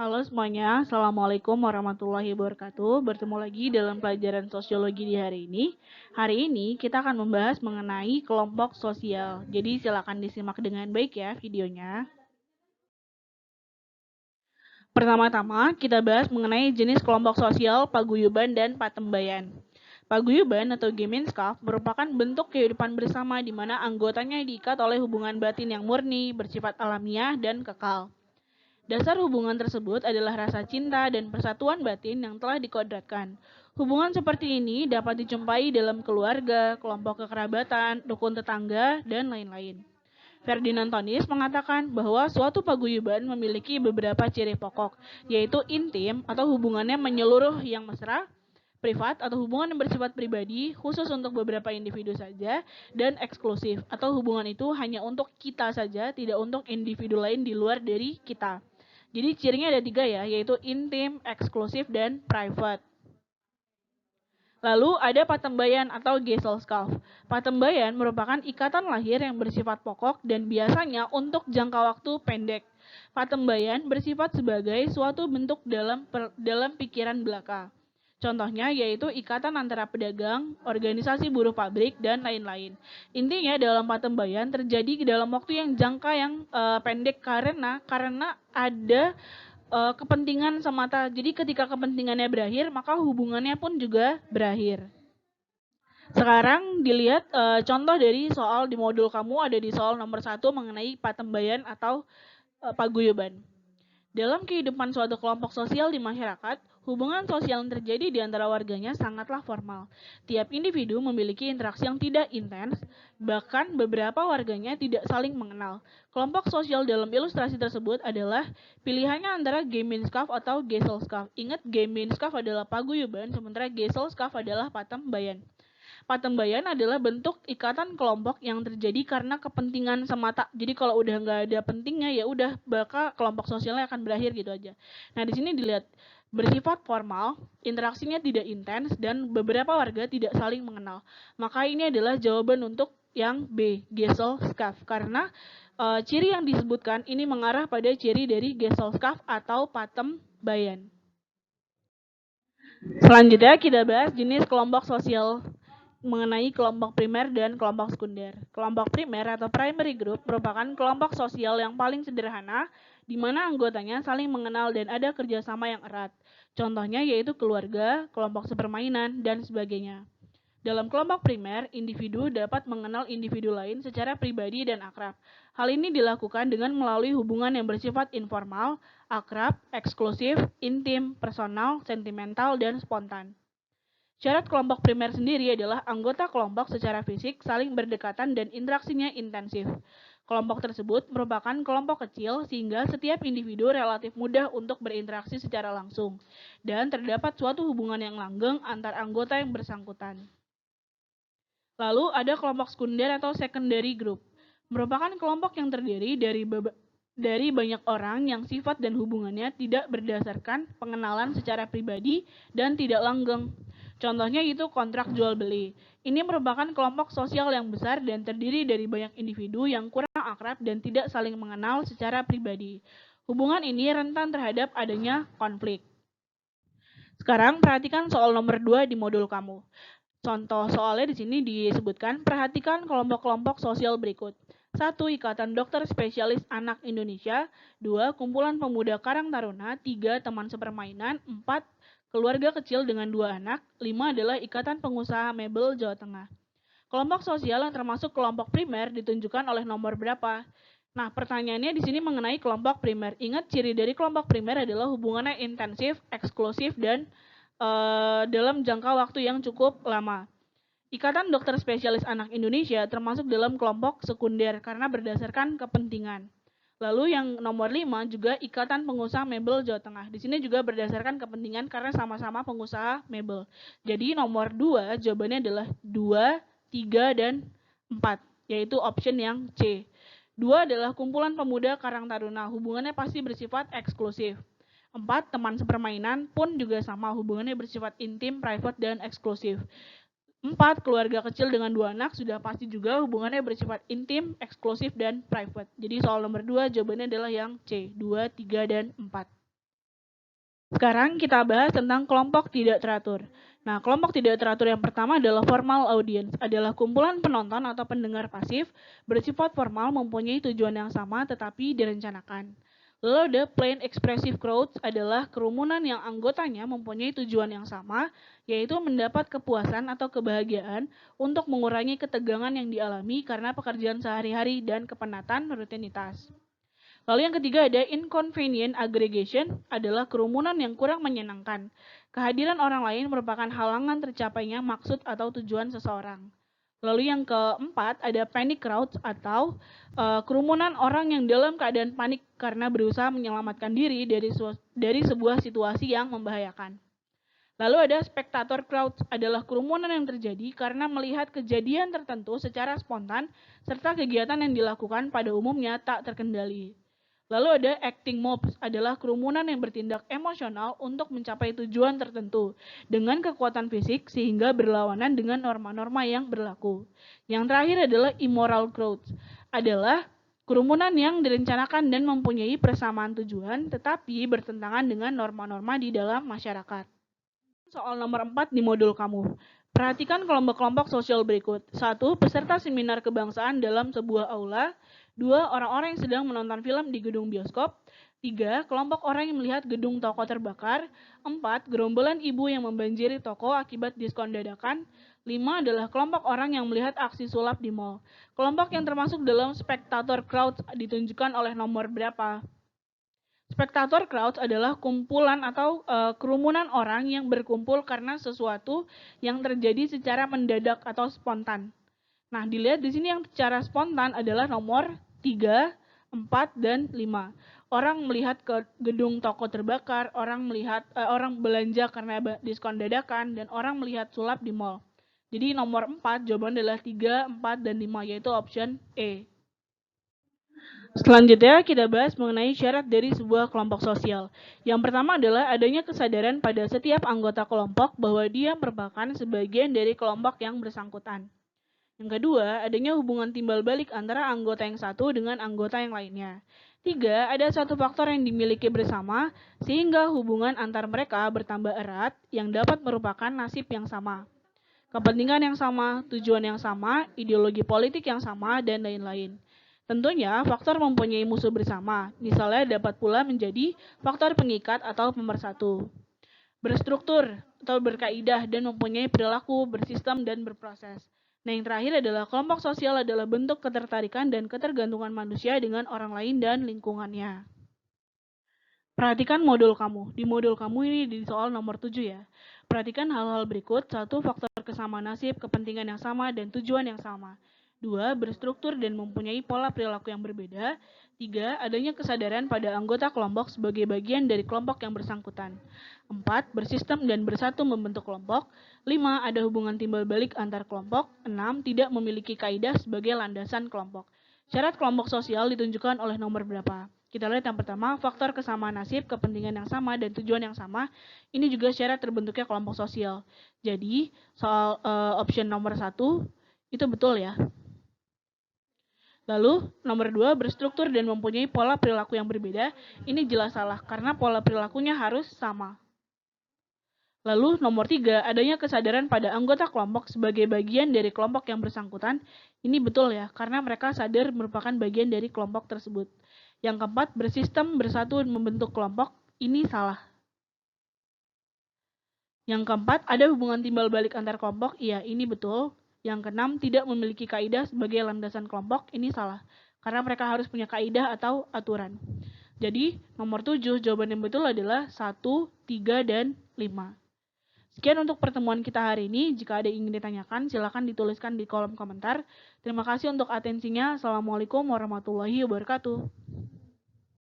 Halo semuanya, Assalamualaikum warahmatullahi wabarakatuh. Bertemu lagi dalam pelajaran sosiologi di hari ini. Hari ini kita akan membahas mengenai kelompok sosial. Jadi silakan disimak dengan baik ya videonya. Pertama-tama kita bahas mengenai jenis kelompok sosial, paguyuban, dan patembayan. Paguyuban atau Gemenskap merupakan bentuk kehidupan bersama di mana anggotanya diikat oleh hubungan batin yang murni, bersifat alamiah, dan kekal. Dasar hubungan tersebut adalah rasa cinta dan persatuan batin yang telah dikodratkan. Hubungan seperti ini dapat dijumpai dalam keluarga, kelompok kekerabatan, rukun tetangga, dan lain-lain. Ferdinand Tonis mengatakan bahwa suatu paguyuban memiliki beberapa ciri pokok, yaitu intim atau hubungannya menyeluruh yang mesra, privat atau hubungan yang bersifat pribadi khusus untuk beberapa individu saja, dan eksklusif atau hubungan itu hanya untuk kita saja, tidak untuk individu lain di luar dari kita. Jadi cirinya ada 3 ya, yaitu intim, eksklusif, dan private. Lalu ada patembayan atau Gesellschaft. Patembayan merupakan ikatan lahir yang bersifat pokok dan biasanya untuk jangka waktu pendek. Patembayan bersifat sebagai suatu bentuk dalam pikiran belaka. Contohnya yaitu ikatan antara pedagang, organisasi buruh pabrik, dan lain-lain. Intinya dalam patembayan terjadi dalam waktu yang jangka yang pendek karena ada kepentingan semata. Jadi ketika kepentingannya berakhir, maka hubungannya pun juga berakhir. Sekarang dilihat contoh dari soal di modul kamu ada di soal nomor 1 mengenai patembayan atau paguyuban. Dalam kehidupan suatu kelompok sosial di masyarakat, hubungan sosial yang terjadi di antara warganya sangatlah formal. Tiap individu memiliki interaksi yang tidak intens, bahkan beberapa warganya tidak saling mengenal. Kelompok sosial dalam ilustrasi tersebut adalah pilihannya antara Gemenskap atau Gesellschaft. Ingat, Gemenskap adalah paguyuban, sementara Gesellschaft adalah patembayan. Patembayan adalah bentuk ikatan kelompok yang terjadi karena kepentingan semata. Jadi kalau udah nggak ada pentingnya ya udah bakal kelompok sosialnya akan berakhir gitu aja. Nah di sini dilihat bersifat formal, interaksinya tidak intens dan beberapa warga tidak saling mengenal. Maka ini adalah jawaban untuk yang B, Gesellschaft, karena ciri yang disebutkan ini mengarah pada ciri dari Gesellschaft atau patembayan. Selanjutnya kita bahas jenis kelompok sosial mengenai kelompok primer dan kelompok sekunder. Kelompok primer atau primary group merupakan kelompok sosial yang paling sederhana, di mana anggotanya saling mengenal dan ada kerjasama yang erat. Contohnya yaitu keluarga, kelompok sepermainan, dan sebagainya. Dalam kelompok primer, individu dapat mengenal individu lain secara pribadi dan akrab. Hal ini dilakukan dengan melalui hubungan yang bersifat informal, akrab, eksklusif, intim, personal, sentimental, dan spontan. Syarat kelompok primer sendiri adalah anggota kelompok secara fisik saling berdekatan dan interaksinya intensif. Kelompok tersebut merupakan kelompok kecil sehingga setiap individu relatif mudah untuk berinteraksi secara langsung, dan terdapat suatu hubungan yang langgeng antar anggota yang bersangkutan. Lalu ada kelompok sekunder atau secondary group, merupakan kelompok yang terdiri dari banyak orang yang sifat dan hubungannya tidak berdasarkan pengenalan secara pribadi dan tidak langgeng. Contohnya itu kontrak jual beli. Ini merupakan kelompok sosial yang besar dan terdiri dari banyak individu yang kurang akrab dan tidak saling mengenal secara pribadi. Hubungan ini rentan terhadap adanya konflik. Sekarang perhatikan soal nomor 2 di modul kamu. Contoh soalnya di sini disebutkan, perhatikan kelompok-kelompok sosial berikut. 1. Ikatan Dokter Spesialis Anak Indonesia. 2. Kumpulan Pemuda Karang Taruna. 3. Teman sepermainan. 4. Keluarga kecil dengan 2 anak. 5 adalah Ikatan Pengusaha Mebel Jawa Tengah. Kelompok sosial yang termasuk kelompok primer ditunjukkan oleh nomor berapa? Nah, pertanyaannya di sini mengenai kelompok primer. Ingat, ciri dari kelompok primer adalah hubungannya intensif, eksklusif, dan dalam jangka waktu yang cukup lama. Ikatan Dokter Spesialis Anak Indonesia termasuk dalam kelompok sekunder karena berdasarkan kepentingan. Lalu yang nomor 5 juga Ikatan Pengusaha Mebel Jawa Tengah. Di sini juga berdasarkan kepentingan karena sama-sama pengusaha mebel. Jadi nomor 2 jawabannya adalah 2, 3, dan 4, yaitu option yang C. 2 adalah kumpulan pemuda Karang Taruna. Hubungannya pasti bersifat eksklusif. 4, teman sepermainan pun juga sama, hubungannya bersifat intim, private, dan eksklusif. 4. Keluarga kecil dengan 2 anak sudah pasti juga hubungannya bersifat intim, eksklusif, dan private. Jadi soal nomor 2 jawabannya adalah yang C, 2, 3, dan 4. Sekarang kita bahas tentang kelompok tidak teratur. Nah, kelompok tidak teratur yang pertama adalah formal audience, adalah kumpulan penonton atau pendengar pasif bersifat formal mempunyai tujuan yang sama tetapi direncanakan. Lalu ada plain expressive crowds adalah kerumunan yang anggotanya mempunyai tujuan yang sama, yaitu mendapat kepuasan atau kebahagiaan untuk mengurangi ketegangan yang dialami karena pekerjaan sehari-hari dan kepenatan rutinitas. Lalu yang ketiga ada inconvenient aggregation, adalah kerumunan yang kurang menyenangkan. Kehadiran orang lain merupakan halangan tercapainya maksud atau tujuan seseorang. Lalu yang keempat ada panic crowds atau kerumunan orang yang dalam keadaan panik karena berusaha menyelamatkan diri dari sebuah situasi yang membahayakan. Lalu ada spectator crowds, adalah kerumunan yang terjadi karena melihat kejadian tertentu secara spontan serta kegiatan yang dilakukan pada umumnya tak terkendali. Lalu ada acting mobs, adalah kerumunan yang bertindak emosional untuk mencapai tujuan tertentu dengan kekuatan fisik sehingga berlawanan dengan norma-norma yang berlaku. Yang terakhir adalah immoral crowds, adalah kerumunan yang direncanakan dan mempunyai persamaan tujuan tetapi bertentangan dengan norma-norma di dalam masyarakat. Soal nomor 4 di modul kamu. Perhatikan kelompok-kelompok sosial berikut. 1. Peserta seminar kebangsaan dalam sebuah aula. 2. Orang-orang yang sedang menonton film di gedung bioskop. 3. Kelompok orang yang melihat gedung toko terbakar. 4. Gerombolan ibu yang membanjiri toko akibat diskon dadakan. 5 adalah kelompok orang yang melihat aksi sulap di mall. Kelompok yang termasuk dalam spectator crowds ditunjukkan oleh nomor berapa? Spectator crowds adalah kumpulan atau kerumunan orang yang berkumpul karena sesuatu yang terjadi secara mendadak atau spontan. Nah, dilihat di sini yang secara spontan adalah nomor 3, 4, dan 5. Orang melihat ke gedung toko terbakar, orang belanja karena diskon dadakan, dan orang melihat sulap di mall. Jadi nomor 4 jawaban adalah 3, 4, dan 5, yaitu option E. Selanjutnya kita bahas mengenai syarat dari sebuah kelompok sosial. Yang pertama adalah adanya kesadaran pada setiap anggota kelompok bahwa dia merupakan sebagian dari kelompok yang bersangkutan. Yang kedua, adanya hubungan timbal balik antara anggota yang satu dengan anggota yang lainnya. 3. Ada satu faktor yang dimiliki bersama sehingga hubungan antar mereka bertambah erat yang dapat merupakan nasib yang sama, kepentingan yang sama, tujuan yang sama, ideologi politik yang sama, dan lain-lain. Tentunya, faktor mempunyai musuh bersama, misalnya dapat pula menjadi faktor pengikat atau pemersatu. Berstruktur atau berkaidah dan mempunyai perilaku, bersistem, dan berproses. Nah, yang terakhir adalah kelompok sosial adalah bentuk ketertarikan dan ketergantungan manusia dengan orang lain dan lingkungannya. Perhatikan modul kamu. Di modul kamu ini di soal nomor 7 ya. Perhatikan hal-hal berikut. 1. Faktor kesamaan nasib, kepentingan yang sama, dan tujuan yang sama. 2. Berstruktur dan mempunyai pola perilaku yang berbeda. 3. Adanya kesadaran pada anggota kelompok sebagai bagian dari kelompok yang bersangkutan. 4. Bersistem dan bersatu membentuk kelompok. 5. Ada hubungan timbal balik antar kelompok. 6. Tidak memiliki kaidah sebagai landasan kelompok. Syarat kelompok sosial ditunjukkan oleh nomor berapa? Kita lihat yang pertama, faktor kesamaan nasib, kepentingan yang sama, dan tujuan yang sama. Ini juga syarat terbentuknya kelompok sosial. Jadi, soal option nomor 1, itu betul ya. Lalu, nomor 2, berstruktur dan mempunyai pola perilaku yang berbeda. Ini jelas salah, karena pola perilakunya harus sama. Lalu, nomor 3, adanya kesadaran pada anggota kelompok sebagai bagian dari kelompok yang bersangkutan. Ini betul ya, karena mereka sadar merupakan bagian dari kelompok tersebut. Yang keempat, bersistem, bersatu, membentuk kelompok. Ini salah. Yang keempat, ada hubungan timbal balik antar kelompok. Iya, ini betul. Yang keenam, tidak memiliki kaidah sebagai landasan kelompok. Ini salah, karena mereka harus punya kaidah atau aturan. Jadi, nomor 7, jawaban yang betul adalah 1, 3, dan 5. Sekian untuk pertemuan kita hari ini. Jika ada yang ingin ditanyakan, silakan dituliskan di kolom komentar. Terima kasih untuk atensinya. Assalamualaikum warahmatullahi wabarakatuh.